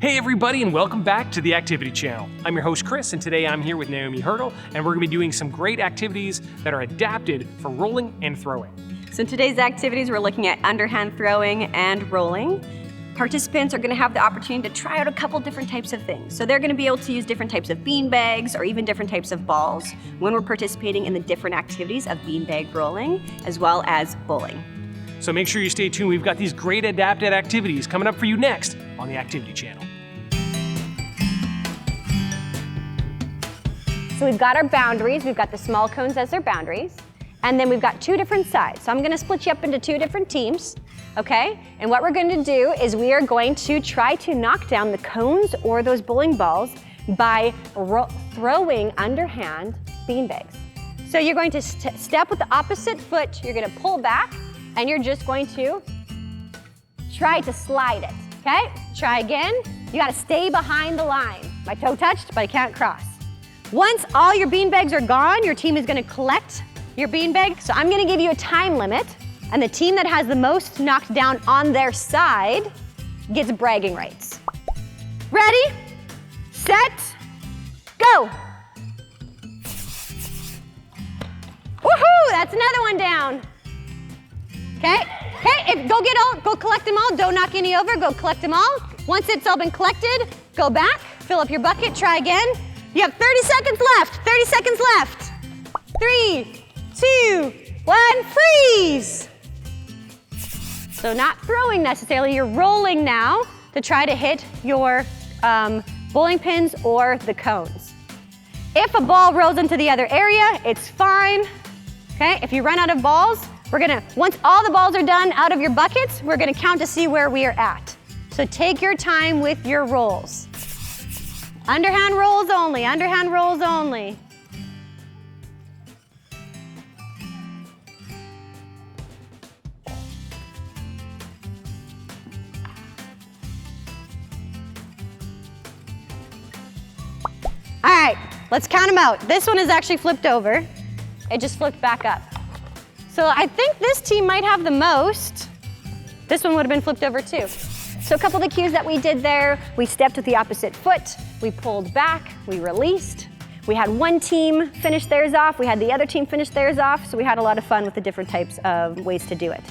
Hey everybody, and welcome back to the Activity Channel. I'm your host Chris, and today I'm here with Naomi Hurdle, and we're going to be doing some great activities that are adapted for rolling and throwing. So in today's activities, we're looking at underhand throwing and rolling. Participants are going to have the opportunity to try out a couple different types of things. So they're going to be able to use different types of bean bags or even different types of balls when we're participating in the different activities of beanbag rolling as well as bowling. So make sure you stay tuned. We've got these great adapted activities coming up for you next on the Activity Channel. So we've got our boundaries. We've got the small cones as their boundaries. And then we've got two different sides. So I'm going to split you up into two different teams, okay? And what we're going to do is we are going to try to knock down the cones or those bowling balls by throwing underhand beanbags. So you're going to step with the opposite foot. You're going to pull back, and you're just going to try to slide it, okay? Try again. You got to stay behind the line. My toe touched, but I can't cross. Once all your beanbags are gone, your team is going to collect your beanbag. So I'm going to give you a time limit, and the team that has the most knocked down on their side gets bragging rights. Ready, set, go. Woohoo! That's another one down. Okay, go collect them all. Don't knock any over, go collect them all. Once it's all been collected, go back, fill up your bucket, try again. You have 30 seconds left, 30 seconds left. 3, 2, 1, freeze. So not throwing necessarily, you're rolling now to try to hit your bowling pins or the cones. If a ball rolls into the other area, it's fine. Okay, if you run out of balls, once all the balls are done out of your buckets, we're gonna count to see where we are at. So take your time with your rolls. Underhand rolls only, underhand rolls only. All right, let's count them out. This one is actually flipped over. It just flipped back up. So I think this team might have the most. This one would have been flipped over too. So a couple of the cues that we did there, we stepped with the opposite foot, we pulled back, we released. We had one team finish theirs off, we had the other team finish theirs off, so we had a lot of fun with the different types of ways to do it.